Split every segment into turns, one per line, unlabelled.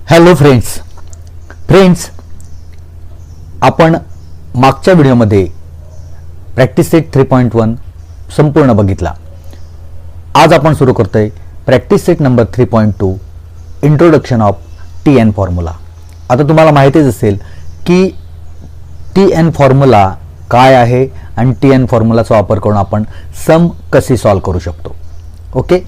Hello friends, आपण मागच्या व्हिडिओमध्ये प्रॅक्टिस सेट 3.1 संपूर्ण बघितला. आज आपण सुरू करतोय practice set number 3.2 introduction of TN formula. आता तुम्हाला माहितीच असेल की TN फॉर्म्युला काय आहे आणि TN फॉर्म्युलाचा वापर करून आपण सम कशी सॉल्व करू शकतो. ओके,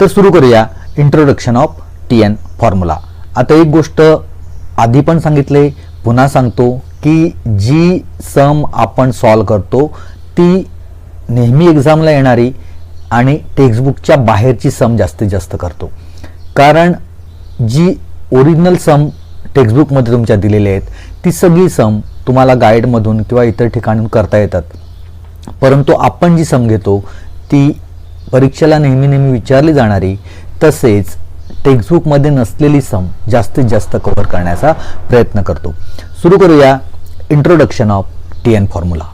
तर सुरू करूया इंट्रोडक्शन ऑफ TN फॉर्म्युला. आता एक गोष्ट आधी पण सांगितले, पुन्हा सांगतो की जी सम आपण सॉल्व करतो ती नेहमी एक्झामला येणारी आणि टेक्स्टबुकच्या बाहेरची सम जास्तीत जास्त करतो. कारण जी ओरिजिनल सम टेक्स्टबुकमध्ये तुमच्या दिलेले आहेत ती सगळी सम तुम्हाला गाईडमधून किंवा इतर ठिकाणून करता येतात, परंतु आपण जी सम घेतो ती परीक्षेला नेहमी विचारली जाणारी तसेच टेक्स्टबुकमध्ये नसलेली सम जास्तीत जास्त कव्हर करण्याचा प्रयत्न करतो. सुरू करूया इंट्रोडक्शन ऑफ TN फॉर्म्युला.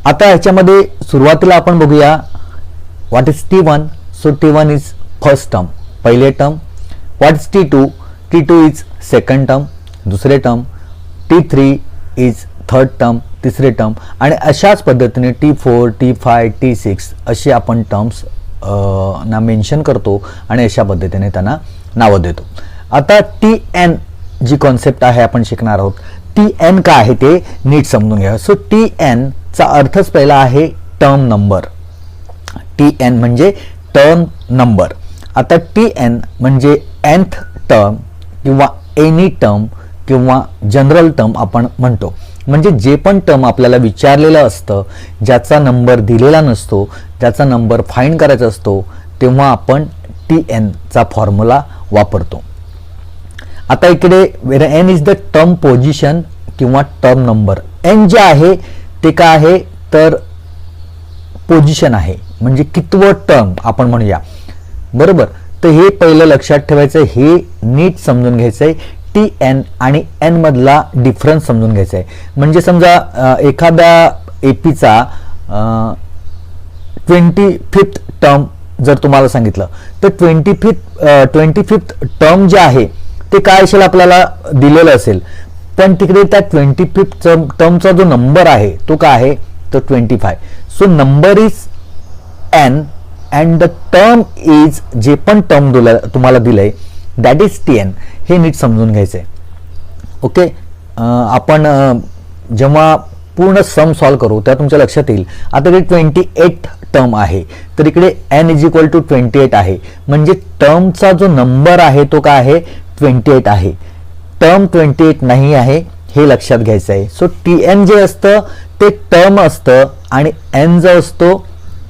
आता ह्याच्यामध्ये सुरुवातीला आपण बघूया what is T1. So T1 is first term, पहिले term. What is T2. T2 is second term, दुसरे term. T3 is third term, तिसरे टर्म. आणि अशाच पद्धतीने T4, T5, T6 असे आपण टर्म्स ना मेन्शन करतो आणि अशा पद्धतीने त्यांना नावं देतो. आता TN जी कॉन्सेप्ट आहे आपण शिकणार आहोत. TN काय आहे ते नीट समजून घ्या. सो TN चा अर्थच पहिला आहे टर्म नंबर. TN म्हणजे टर्म नंबर. आता TN म्हणजे nth टर्म किंवा एनी टर्म किंवा जनरल टर्म आपण म्हणतो. म्हणजे जे पण टर्म आपल्याला विचारलेलं असतं, ज्याचा नंबर दिलेला नसतो, त्याचा नंबर फाइंड करायचा असतो, तेव्हा आपण TN चा फॉर्म्युला वापरतो. आता इकडे वेर n is the term position किंवा टर्म नंबर. n जे आहे ते काय आहे तर पोझिशन आहे, म्हणजे कितवं टर्म आपण म्हणूया, बरोबर. तर हे पहिलं लक्षात ठेवायचं, हे नीट समजून घ्यायचंय. TN आणि n मधला डिफरन्स समजून घ्यायचा आहे. म्हणजे समजा एखाद्या एपीचा 25th टर्म जर तुम्हाला सांगितलं तर 25th टर्म जे आहे ते काय असेल आपल्याला दिलेलं असेल, पण तिकडे त्या 25th टर्मचा जो नंबर आहे तो काय आहे तर 25. So number is n and the term is जे पण टर्म तुम्हाला दिलंय दॅट इज TN. हे नीट समजून घ्यायचं आहे. ओके, आपण जेव्हा पूर्ण सम सॉल्व करू तेव्हा तुमच्या लक्षात येईल. आता इकडे 28 टर्म आहे तर इकडे n इज इक्वल टू 28 आहे, म्हणजे टर्मचा जो नंबर आहे तो काय आहे 28 आहे. टर्म 28 नाही आहे हे लक्षात घ्यायचं आहे. सो TN जे असतं ते टर्म असतं आणि n जो असतो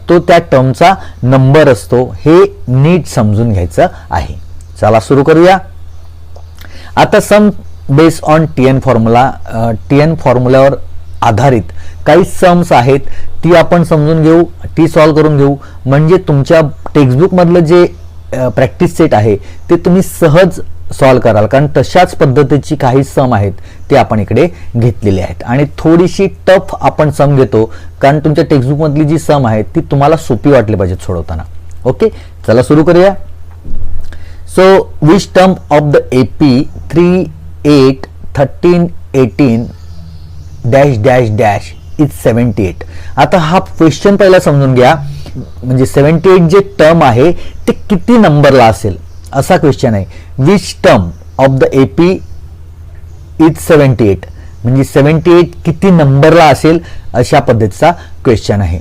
तो त्या टर्मचा नंबर असतो. हे नीट समजून घ्यायचं आहे. चला सुरू करूया. आता some base on TN formula. TN फॉर्म्युल्यावर आधारित काही सम्स आहेत ती आपण समजून घेऊ, ती सॉल्व करून घेऊ. म्हणजे तुमच्या टेक्स्टबुक मधलं जे प्रॅक्टिस सेट आहे ते तुम्ही सहज सॉल्व कराल, कारण तशाच पद्धतीची काही सम आहेत ते आपण इकडे घेतलेले आहेत. आणि थोडीशी टफ आपण सम घेतो कारण तुमच्या टेक्स्टबुक मधली जी सम आहे ती तुम्हाला सोपी वाटली पाहिजे सोडवताना. ओके, चला सुरू करूया. So which term of the AP 3, 8, 13, 18 dash dash dash is 78. आता हा क्वेश्चन पहिला समजून घ्या. म्हणजे 78 जे टर्म आहे ते किती नंबरला असेल असा क्वेश्चन आहे. Which term of the AP is 78, म्हणजे 78 किती नंबरला असेल अशा पद्धतीचा क्वेश्चन आहे.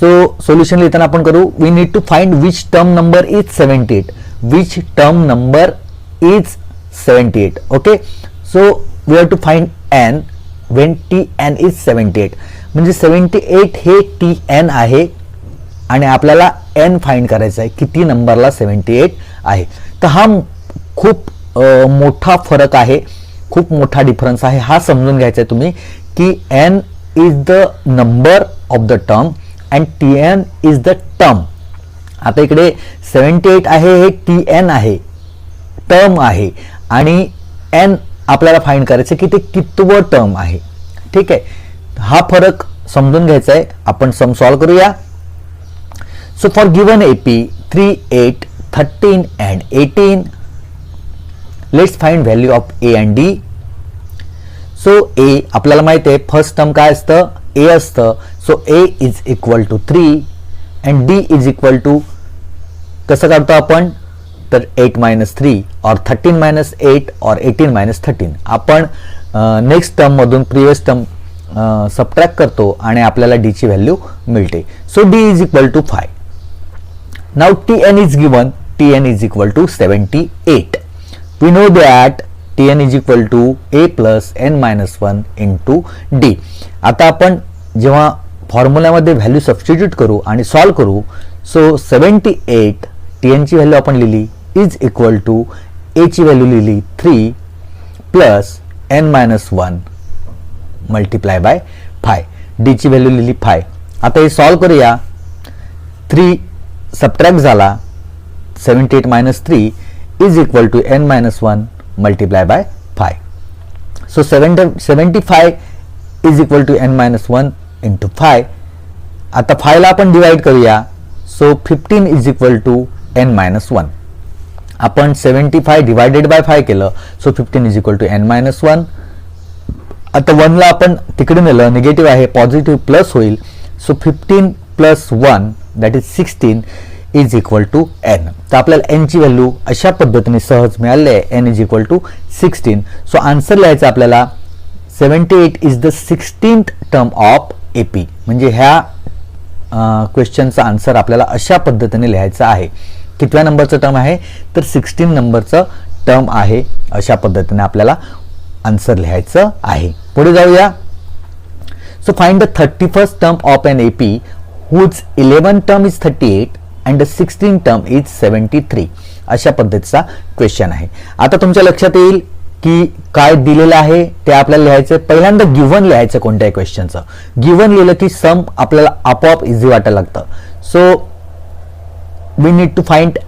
सो सोल्युशन लिहिताना आपण करू. We need to find which term number is 78. which term number is 78. okay, so we have to find n when TN is 78. म्हणजे 78 हे TN आहे आणि आपल्याला n फाइंड करायचा आहे किती नंबरला 78 आहे. तर हा खूप मोठा फरक आहे, खूप मोठा डिफरन्स आहे. हा समजून घ्यायचा आहे तुम्ही की n is the number of the term and TN is the term. आता इकडे 78 आहे हे TN आहे, टर्म आहे, आणि n आपल्याला फाइंड करायचं की ते कितवं टर्म आहे. ठीक आहे, हा फरक समजून घ्यायचा आहे. आपण सम सॉल्व करूया. So for given AP 3, 8, 13 and 18. Let's find value of A and D. So A आपल्याला माहिती आहे फर्स्ट टर्म काय असतं, A असतं. So A is equal to 3 and D is equal to कसं काढतो आपण, तर 8 - 3 और 13 - 8 और 18 - 13. आपण नेक्स्ट टर्म मधून प्रिव्हियस टर्म सबट्रॅक्ट करतो आणि आपल्याला D ची व्हॅल्यू मिळते. So D is equal to 5. Now Tn is given, Tn is equal to 78. We know that Tn is equal to A plus n - 1 into D. आता आपण जेव्हा फॉर्म्युल्यामध्ये value substitute करू आणि सॉल्व करू, सो 78 Tn ची value आपण लिहिली is equal to A ची व्हॅल्यू लिहिली 3 plus n - 1 multiply by 5. D ची व्हॅल्यू लिहिली 5. आता हे सॉल्व करूया. 3 सबट्रॅक्ट झाला, 78 - 3 is equal to n - 1 multiply by 5. So 75 is equal to n - 1 into 5. आता 5 ला आपण डिवाइड करूया. So 15 is equal to n - 1. आपण 75 डिवायडेड बाय 5 केलं, so 15 is equal to n - 1. आता 1 ला आपण तिकडे नेलं, निगेटिव्ह आहे, पॉझिटिव्ह प्लस होईल. So 15 plus 1 that is 16 is equal to n. तर आपल्याला n ची व्हॅल्यू अशा पद्धतीने सहज मिळाली आहे, n is equal to 16. So answer लिहायचं आपल्याला 78 is the 16th term of AP. म्हणजे ह्या क्वेश्चनचा आन्सर आपल्याला अशा पद्धतीने लिहायचा आहे. कितव्या नंबरचं टर्म आहे, तर 16 नंबरचं टर्म आहे. अशा पद्धतीने आपल्याला आन्सर लिहायचं आहे. पुढे जाऊया. So find the 31st term of an AP whose 11th term is 38 and the 16th term is 73. अशा पद्धतीचा क्वेश्चन आहे. आता तुमच्या लक्षात येईल की काय दिलेलं आहे ते आपल्याला लिहायचं. पहिल्यांदा गिव्हन लिहायचं कोणत्याही क्वेश्चनचं. गिव्हन लिहिलं की सम आपल्याला आपोआप इझी वाटायला लागतं. So we need to find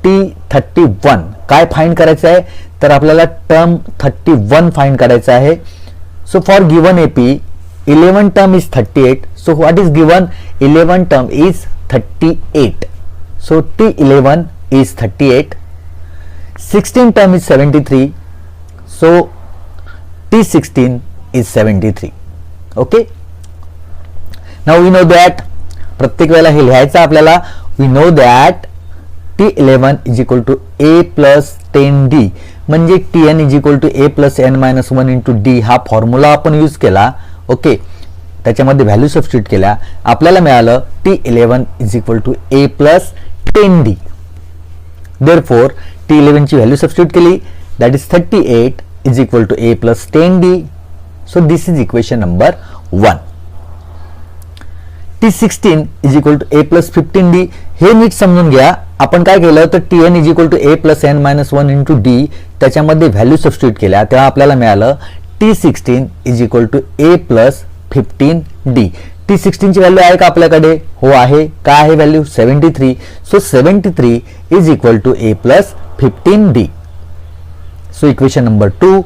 T31. काय फाइंड करायचं आहे, तर आपल्याला टर्म 31 फाइंड करायचं आहे. So for given AP 11 term is 38. So what is given, 11 term is 38. So T11 is 38. 16 term is 73. So T16 is 73. Okay. Now we know that, प्रत्येक वेळेला हे लिहायचं आपल्याला. We know that T11 is equal to A plus 10D. म्हणजे Tn is equal to A plus n - 1 into D. हा formula आपण use केला. Okay. त्याच्यामध्ये व्हॅल्यू सबस्टिट्यूट केल्या, आपल्याला मिळालं T11 is equal to A plus 10D. Therefore T11 ची value substitute केली, that is 38 is equal to A plus 10D. So this is equation number 1. T16 is equal to A plus 15D. हे नीट समजून घ्या. आपण काय केलं, तर Tn is equal to A plus n - 1 into D. त्याच्यामध्ये value substitute केल्या, तेव्हा आपल्याला मिळालं T16 is equal to A plus 15D. T16 ची व्हॅल्यू आहे का आपल्याकडे, हो आहे. काय आहे value, 73. So 73 is equal to A plus 15D. So equation number 2.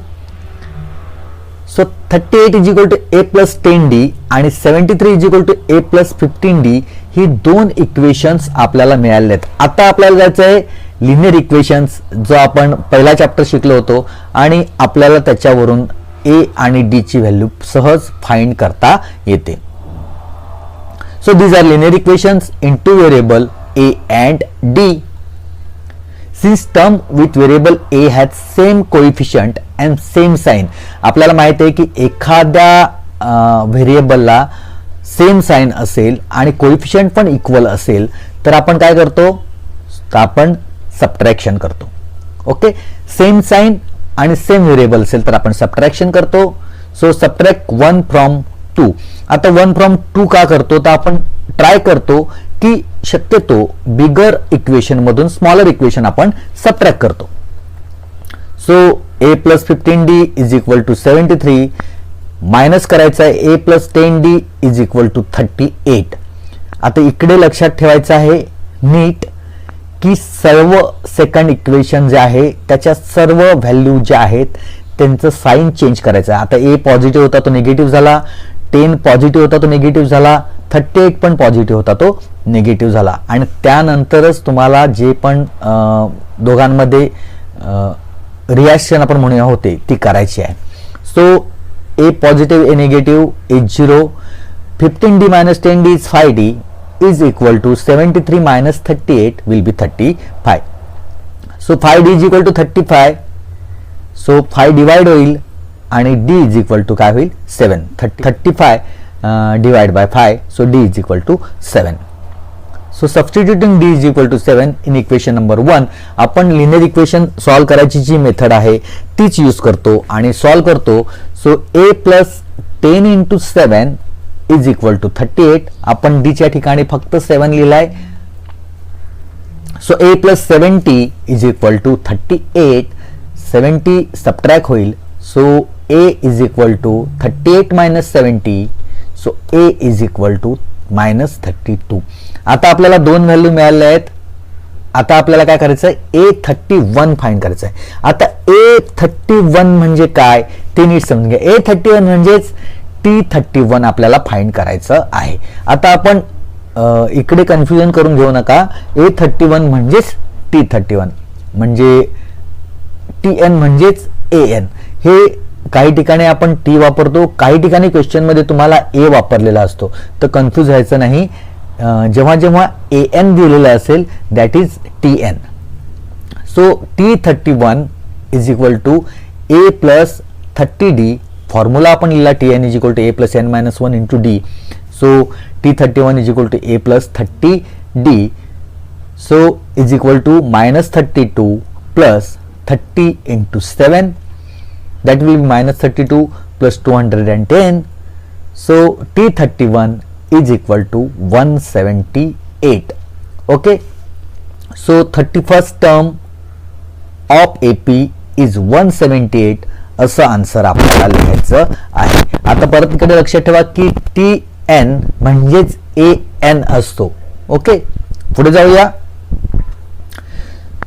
So 38 is equal to A plus 10D आणि 73 is equal to A plus 15D. ही दोन इक्वेशन्स आपल्याला मिळाले आहेत. आता आपल्याला जायचं आहे लिनियर इक्वेशन्स, जो आपण पहिला चॅप्टर शिकलो होतो, आणि आपल्याला त्याच्यावरून A आणि D ची व्हॅल्यू सहज फाइंड करता येते. So these are linear equations in two variable A and D. Since term with variable A has same coefficient and same sign. आपल्याला माहिती आहे की एखाद्या व्हेरिएबलला सेम साइन असेल आणि कोएफिशियंट पण इक्वल असेल, तर आपण काय करतो, तर आपण सबट्रॅक्शन करतो. ओके. सेम साइन आणि सेम व्हेरिएबल असेल तर आपण सबट्रॅक्शन करतो. So subtract 1 from 2. आता 1 फ्रॉम 2 का करतो, तर आपण ट्राय करतो की शक्यतो बिगर इक्वेशन मधून स्मॉलर इक्वेशन आपण सबट्रॅक्ट करतो. So A plus 15D is equal to 73. Minus करायचं आहे A plus 10D is equal to 38. आता इकडे लक्षात ठेवायचं आहे नीट की सर्व सेकंड इक्वेशन जे आहे त्याच्या सर्व व्हॅल्यू ज्या आहेत त्यांचं साइन चेंज करायचं आहे. आता A पॉझिटिव्ह होता तो निगेटिव्ह झाला, 10 पॉझिटिव्ह होता तो निगेटिव्ह झाला, 38 पण पॉझिटिव्ह होता, तो निगेटिव्ह झाला. आणि त्यानंतरच तुम्हाला जे पण दोघांमध्ये रिॲक्शन आपण म्हणूया होते ती करायची आहे. So A positive A negative is 0. 15d minus 10d is 5d is equal to 73 minus 38 will be 35. So 5d is equal to 35. So 5 divide होईल आणि d is equal to काय होईल 7. 35 divide by 5. So d is equal to 7. So substituting d is equal to 7 in equation number 1, आपण linear equation solve करायची जी method आहे तीच use करतो आणि सॉल्व करतो. So a plus 10 into 7 is equal to 38. आपण d च्या ठिकाणी फक्त 7 लिहिलाय. सो a plus 70 is equal to 38. 70 subtract होईल. So a is equal to 38 minus 70. So a is equal to minus 32. आता आपल्याला दोन व्हॅल्यू मिळाल्या आहेत. आता आपल्याला काय करायचं आहे, A31 फाइंड करायचं आहे. आता A31 म्हणजे काय ते नीट समजून घ्या. A31 म्हणजेच T31 आपल्याला फाइंड करायचं आहे. आता आपण इकडे कन्फ्युजन करून घेऊ नका. A31 म्हणजेच T31 म्हणजे TN म्हणजेच AN. हे काही ठिकाणी आपण T वापरतो, काही ठिकाणी क्वेश्चन मध्ये तुम्हाला A वापरलेला असतो, तर कन्फ्यूज व्हायचं नाही. जेव्हा जेव्हा AN दिलेलं असेल that is TN. So T31 is equal to A plus 30D. Formula आपण लिहिला TN is equal to A plus N minus 1 into D. So T31 is equal to A plus 30D. So is equal to minus 32 plus 30 into 7. that will be minus 32 plus 210. So T31 is equal to 178. Okay, so 31st term of AP is 178. असं answer आपल्याला लिहायचं आहे. आता परत इकडे लक्षात ठेवा की TN म्हणजेच AN असतो. ओके, पुढे जाऊया.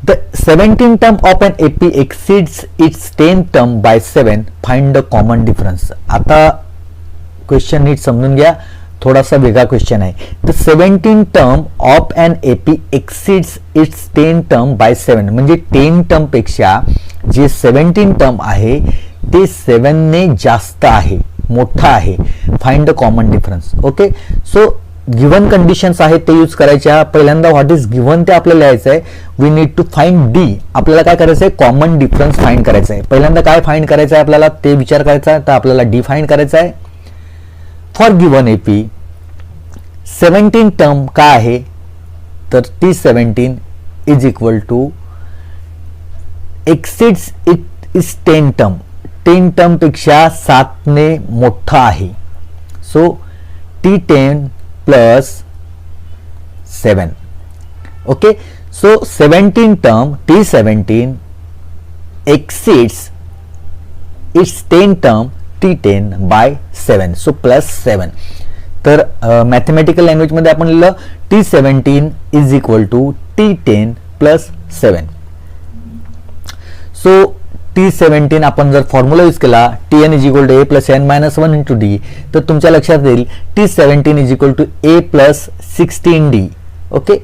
The 17th term of an AP exceeds its 10th term by 7. Find the common difference. आता क्वेश्चन नीट समजून घ्या, थोडासा वेगळा क्वेश्चन आहे. The 17th term of an AP exceeds its 10th term by 7. म्हणजे 10 टर्म पेक्षा जे 17 टर्म आहे ते 7 ने जास्त आहे, मोठा आहे. Find the common difference. Okay, so given conditions आहेत ते यूज करायच्या. पहिल्यांदा व्हॉट इज गिवन ते आपल्याला लिहायचं आहे. We need to find D. आपल्याला काय करायचं आहे, कॉमन डिफरन्स फाइंड करायचं आहे. पहिल्यांदा काय फाइंड करायचं आहे आपल्याला ते विचार करायचा आहे. तर आपल्याला डी फाइंड करायचं आहे. फॉर गिवन एपी 17 टर्म काय आहे, तर T17 is equal to exceeds it is 10 term. 10 term पेक्षा 7 ने मोठा आहे. So T10 plus 7. Okay, so 17 term T17 exceeds its 10 term T10 by 7. So plus 7. तर मॅथमॅटिकल लँग्वेज मध्ये आपण लिहिलं T17 is equal to T10 plus 7. So T17 आपण जर फॉर्म्युला यूज केला TN is equal to A plus N minus 1 into D, तर तुमच्या लक्षात येईल T17 is equal to A plus 16D. Okay,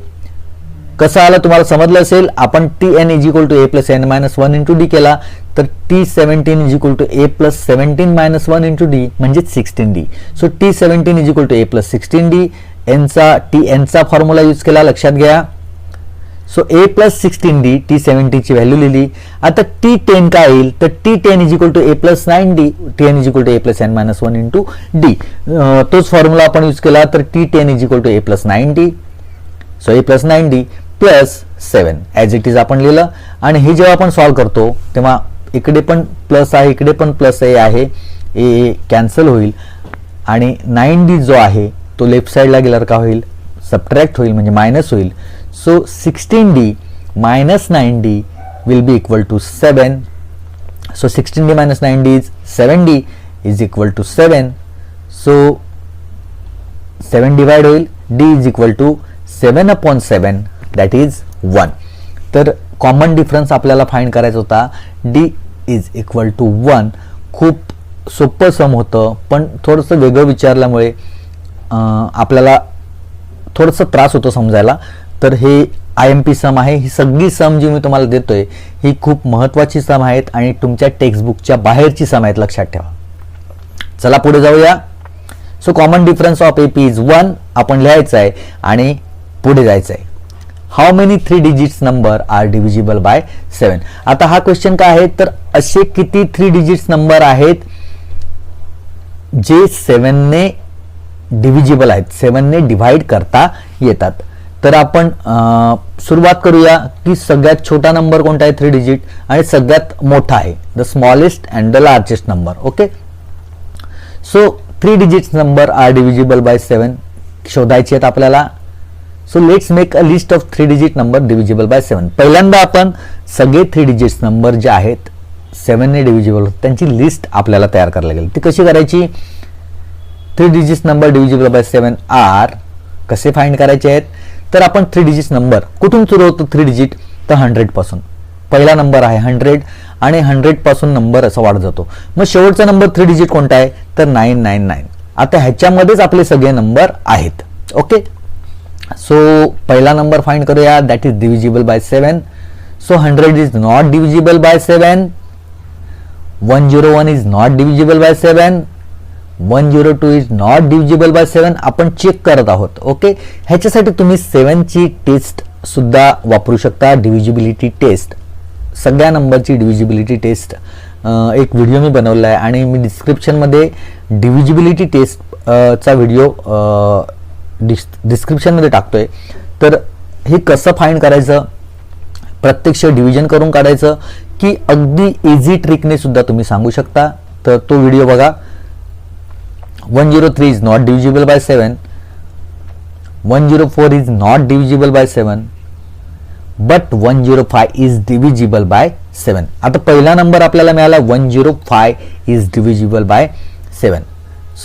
कसं आलं तुम्हाला समजलं असेल. आपण TN is equal to A plus N minus 1 into D केला तर T17 is equal to A plus 17 minus 1 into D म्हणजे 16D. So T17 is equal to A plus 16D. TN चा फॉर्म्युला यूज केला, लक्षात घ्या. So A plus 16D T17 ची value लिहिली. आता T10 काय येईल, तर T10 is equal to A plus 9D. TN is equal to A plus N minus 1 into D. तोच फॉर्म्युला आपण यूज केला तर T10 is equal to A plus 9D. So A plus 9D plus 7 as it is आपण लिहिलं. आणि हे जेव्हा आपण सॉल्व्ह करतो तेव्हा इकडे पण प्लस आहे, इकडे पण प्लस A आहे. A कॅन्सल होईल आणि 9D जो आहे तो लेफ्ट साईडला गेल्यावर का होईल, सबट्रॅक्ट होईल म्हणजे मायनस होईल. So 16D minus 9D will be equal to 7. So 16D minus 9D is 7D is equal to 7. So 7 divide होईल, D is equal to 7 upon 7 that is 1. तर कॉमन डिफरन्स आपल्याला फाइंड करायचा होता. D is equal to 1. खूप सोपं सम होतं पण थोडंसं वेगळं विचारल्यामुळे आपल्याला थोडंसं त्रास होतो समजायला. तर हे IMP सम आहे. ही सगळी सम जी मी तुम्हाला देतोय ही खूप महत्त्वाची सम आहेत आणि तुमच्या टेक्स्टबुकच्या बाहेरची सम आहेत, लक्षात ठेवा. चला पुढे जाऊया. So common difference of AP is 1 आपण लिहायचं आहे आणि पुढे जायचं आहे. How many 3 digits number are divisible by 7. आता हा क्वेश्चन काय आहे, तर असे किती 3 डिजिट्स नंबर आहेत जे 7 ने डिव्हिजिबल आहेत, 7 ने डिव्हाइड करता येतात. तर आपण सुरुवात करूया की सगळ्यात छोटा नंबर कोणता आहे 3 डिजिट आणि सगळ्यात मोठा आहे the smallest and the largest number. Okay, so 3 digits number are divisible by 7 शोधायचे आहेत आपल्याला. So let's make a list of 3 digit number divisible by 7. पहिल्यांदा आपण सगळे 3 डिजिट्स नंबर जे आहेत 7 ने डिव्हिजिबल त्यांची लिस्ट आपल्याला तयार करायला लागेल. ती कशी करायची? 3 digits number divisible by 7 are कसे फाइंड करायचे आहेत, तर आपण 3 डिजिट्स नंबर कुठून सुरू होतो 3 डिजिट, तर 100 पासून. पहिला नंबर आहे 100 आणि 100 पासून नंबर असा वाढत जातो. मग शेवटचा नंबर 3 डिजिट कोणता आहे, तर 999. आता ह्याच्यामध्येच आपले सगळे नंबर आहेत. ओके, सो पहिला नंबर फाइंड करूया, that is divisible by 7. So 100 is not divisible by 7. 101 is not divisible by 7. 102 is not divisible by 7. आपण चेक करत आहोत. ओके, ह्याच्यासाठी तुम्ही 7 ची टेस्ट सुद्धा वापरू शकता, डिव्हिजिबिलिटी टेस्ट. सगळ्या नंबरची डिव्हिजिबिलिटी टेस्ट एक व्हिडिओ मी बनवला आहे आणि मी डिस्क्रिप्शनमध्ये डिव्हिजिबिलिटी टेस्ट चा व्हिडिओ डिस्क्रिप्शनमध्ये टाकतोय. तर हे कसं फाइंड करायचं, प्रत्यक्ष डिव्हिजन करून काढायचं की अगदी इझी ट्रिकने सुद्धा तुम्ही सांगू शकता. तर तो व्हिडिओ बघा. 103 is not divisible by 7. 104 is not divisible by 7. But 105 is divisible by 7. आता पहिला नंबर आपल्याला मिळाला 105 is divisible by 7.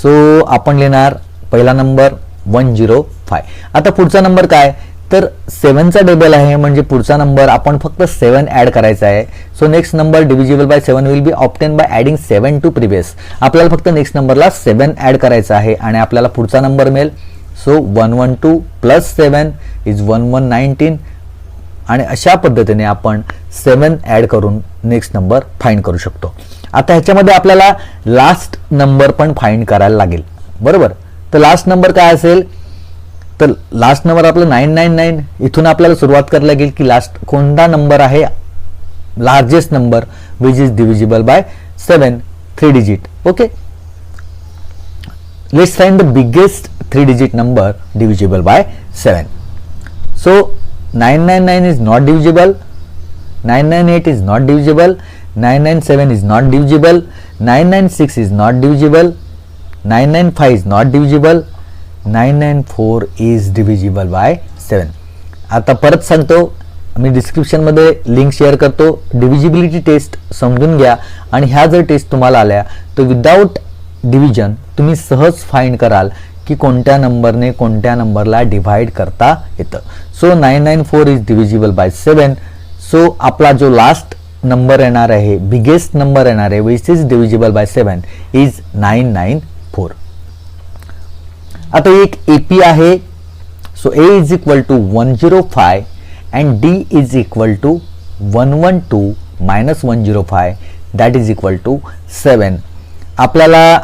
सो आपण लिहिणार पहिला नंबर 105. आता पुढचा नंबर काय, तर 7 चा डबल आहे म्हणजे पुढचा नंबर आपण फक्त 7 ऍड करायचा आहे. So next number divisible by 7 will be obtain by adding 7 to previous. आपल्याला फक्त नेक्स्ट नंबरला 7 ऍड करायचा आहे आणि आपल्याला पुढचा नंबर मिळेल. सो 112 प्लस 7 इज 1119 आणि अशा पद्धतीने आपण 7 ऍड करून नेक्स्ट नंबर फाइंड करू शकतो. आता ह्याच्यामध्ये आपल्याला लास्ट नंबर पण फाइंड करायला लागेल, बरोबर. तर लास्ट नंबर काय असेल, तर लास्ट नंबर आपलं 999. इथून आपल्याला सुरुवात करायला लागेल की लास्ट कोणता नंबर आहे largest number which is divisible by 7 3 digit. Okay, let's find the biggest 3 digit number divisible by 7. So 999 is not divisible, 998 is not divisible, 997 is not divisible, 996 is not divisible, 995 is not divisible, 994 is divisible by 7. आता परत सांगतो, मी डिस्क्रिप्शनमध्ये link share करतो. Divisibility taste समजून घ्या आणि ह्या जर टेस्ट तुम्हाला आल्या तर विदाऊट डिव्हिजन तुम्ही सहज फाइंड कराल की कोणत्या नंबरने कोणत्या नंबरला डिव्हाइड करता येतं. So 994 is divisible by 7. So आपला जो लास्ट नंबर येणार आहे, बिगेस्ट नंबर येणार आहे which is divisible by 7 is 994. आता एक AP आहे. So A is equal to 105 and D is equal to 112 minus 105 that is equal to 7. आपल्याला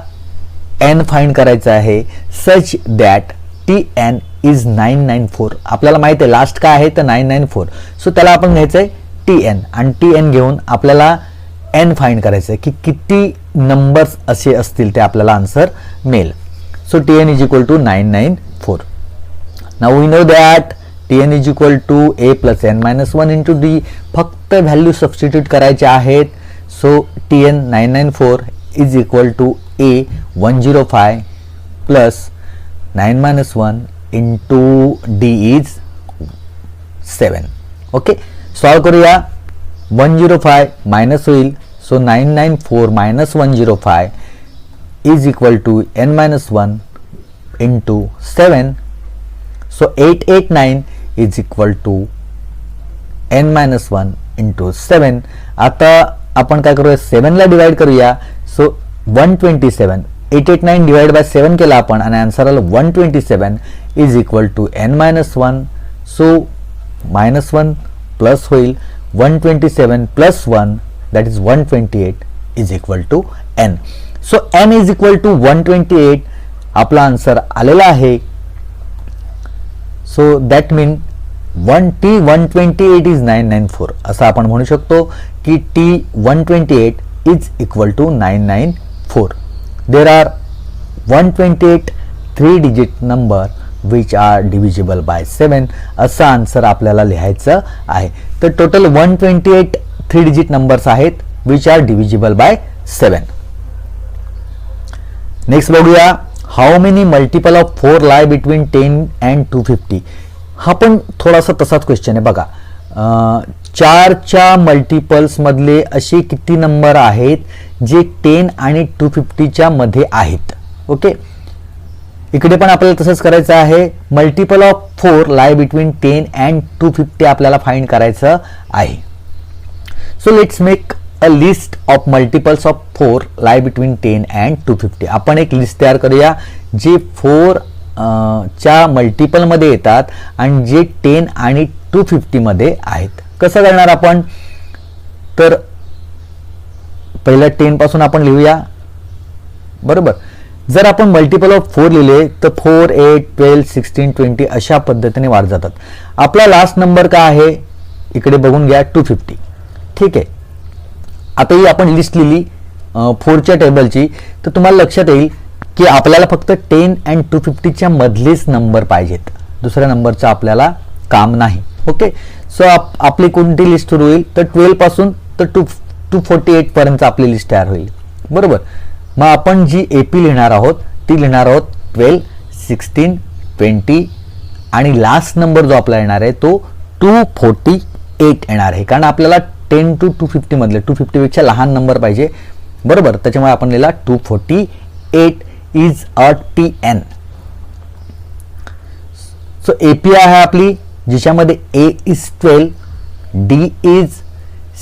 N फाइंड करायचं आहे सच दॅट TN इज 994. आपल्याला माहिती आहे लास्ट काय आहे तर 994. सो त्याला आपण घ्यायचं आहे TN आणि TN घेऊन आपल्याला N फाइंड करायचं आहे की किती नंबर्स असे असतील ते आपल्याला आन्सर मिळेल. So Tn is equal to 994. Now we know that Tn is equal to A plus n minus 1 into D. फक्त व्हॅल्यू सबस्टिट्यूट करायचे आहेत. So Tn 994 is equal to A 105 plus 9 minus 1 into D is 7. Okay, solve करूया. 105 minus होईल. So 994 minus 105 is equal to n minus 1 into 7. So 889 is equal to n minus 1 into 7. आता आपण काय करूया 7 ला divide करूया. सो 127 889 डिवाइड बाय 7 केला आपण आणि आन्सर आलं 127 is equal to n-1. So -1 plus होईल 127 plus 1 that is 128 is equal to n. So n is equal to 128 आपला आन्सर आलेला आहे. So that mean T128 is 994 असं आपण म्हणू शकतो की T128 is equal to 994. There are 128 3 digit number which are divisible by 7 असं आन्सर आपल्याला लिहायचं आहे. तर टोटल 128 3 डिजिट नंबर्स आहेत which are divisible by 7. Next बघूया, how many multiple of 4 lie between 10 and 250. हा पण थोडासा तसाच क्वेश्चन आहे बघा. 4च्या मल्टिपल्स मधले असे किती नंबर आहेत जे 10 आणि 250च्या मध्ये आहेत. ओके, इकडे पण आपल्याला तसंच करायचं आहे. Multiple of 4 lie between 10 and 250 आपल्याला फाइंड करायचं आहे. So let's make a list of multiples of 4 lie between 10 and 250. आपण एक लिस्ट तयार करूया जे 4 च्या मल्टिपल मध्ये येतात आणि जे 10 आणि 250 मध्ये आहेत. कसं करणार आपण, तर पहिलं 10 पासून आपण लिहूया. बरोबर, जर आपण मल्टिपल ऑफ 4 लिहिले तर 4 8 12 16 20 अशा पद्धतीने वाढत जातात. आपला लास्ट नंबर काय आहे इकडे बघून घ्या, 250. ठीक आहे, आता ही आपण लिस्ट लिहिली 4च्या टेबलची, तर तुम्हाला लक्षात येईल की आपल्याला फक्त 10 अँड 250च्या मधलेच नंबर पाहिजेत, दुसऱ्या नंबरचं आपल्याला काम नाही. ओके, सो आपली कोणती लिस्ट सुरू होईल तर 12 पासून तर 248 पर्यंत आपली लिस्ट तयार होईल. बरोबर, मग आपण जी AP लिहिणार आहोत ती लिहिणार आहोत 12 16 20 आणि लास्ट नंबर जो आपला येणार आहे तो 248 येणार आहे, कारण आपल्याला 10 to 250 मधले 250 पेक्षा लहान नंबर पाहिजे. बरोबर, त्याच्यामुळे आपण लिहिला 248 is a TN. So AP आहे आपली जिच्यामध्ये A is 12, D is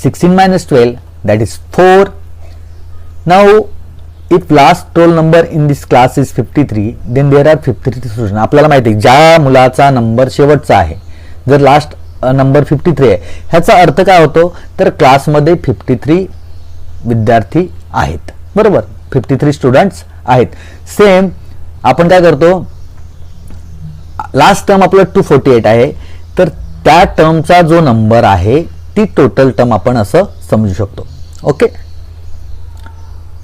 16 minus 12 that is 4. Now if last roll number in this class is 53 then there are 53 students. आपल्याला माहिती आहे ज्या मुलाचा नंबर शेवटचा आहे, जर लास्ट नंबर 53 आहे ह्याचा अर्थ काय होतो तर क्लासमध्ये 53 विद्यार्थी आहेत. बरोबर, 53 स्टुडंट्स आहेत. सेम आपण काय करतो, लास्ट टर्म आपलं 248 आहे तर त्या टर्मचा जो नंबर आहे ती टोटल टर्म आपण असं समजू शकतो. Okay,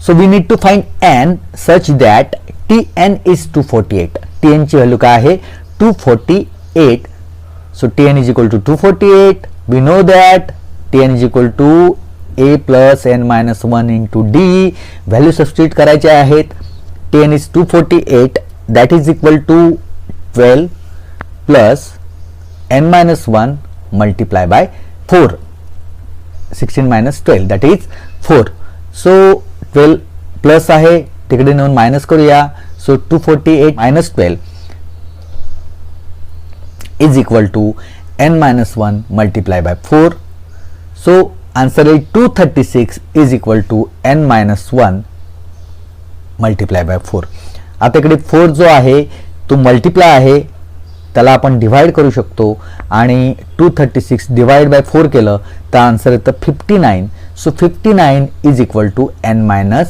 so we need to find n such that Tn is 248. Tn ची व्हॅल्यू काय आहे 248. So Tn is equal to 248. We know that Tn is equal to A plus n-1 into D. Value substitute करायचे आहेत. Tn is 248 that is equal to 12 plus n-1 multiply by 4. 16 minus 12 that is 4. So 12 plus आहे तिकडे नेऊन minus करूया. So 248 minus 12 is equal to n-1 multiplied by 4. So answer is 236 is equal to n-1 multiplied by 4. आता इकडे 4 जो आहे तो multiply आहे त्याला आपण डिवाइड करू शकतो आणि 236 डिवाइड बाय 4 केलं तर आन्सर येतं 59. So 59 is equal to n-1.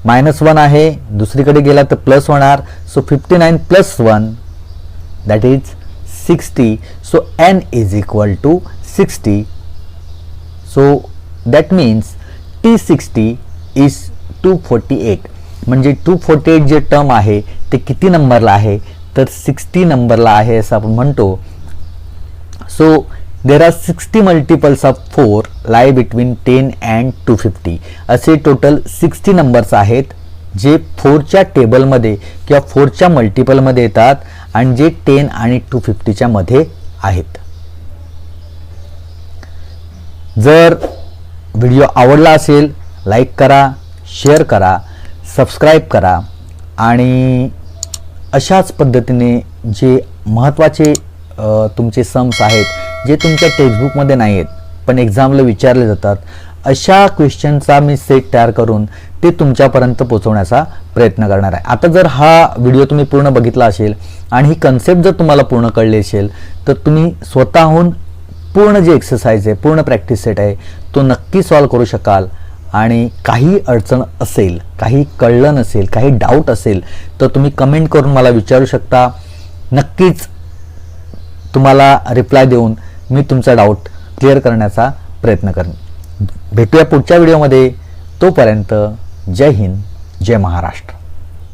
-1 आहे दुसरीकडे गेला तर प्लस होणार. So 59 plus 1 that is 60. So n is equal to 60. So that means T60 is 248. म्हणजे 248 जे टर्म आहे ते किती नंबरला आहे तर 60 नंबरला आहे असं आपण म्हणतो. So there are 60 multiples of 4 lie between 10 and 250. असे टोटल 60 नंबर्स आहेत जे 4च्या टेबलमध्ये किंवा 4च्या मल्टिपलमध्ये येतात आणि जे 10 आणि 250च्या मध्ये आहेत. जर व्हिडिओ आवडला असेल लाईक करा, शेअर करा, सबस्क्राईब करा आणि अशाच पद्धतीने जे महत्त्वाचे तुमचे सम्स आहेत जे तुमच्या टेक्स्टबुकमध्ये नाही आहेत पण एक्झामला विचारले जातात अशा क्वेश्चनचा मी सेट तयार करून ते तुमच्यापर्यंत पोहोचवण्याचा प्रयत्न करणार आहे. आता जर हा व्हिडिओ तुम्ही पूर्ण बघितला असेल आणि ही कन्सेप्ट जर तुम्हाला पूर्ण कळली असेल तर तुम्ही स्वतःहून पूर्ण जे एक्सरसाइज आहे, पूर्ण प्रॅक्टिस सेट आहे तो नक्की सॉल्व करू शकाल. आणि काही अडचण असेल, काही कळलं नसेल, काही डाऊट असेल तर तुम्ही कमेंट करून मला विचारू शकता. नक्कीच तुम्हाला रिप्लाय देऊन मी तुमचा डाऊट क्लिअर करण्याचा प्रयत्न करेन. भेटूया पुढच्या व्हिडिओमध्ये. तोपर्यंत जय हिंद, जय महाराष्ट्र.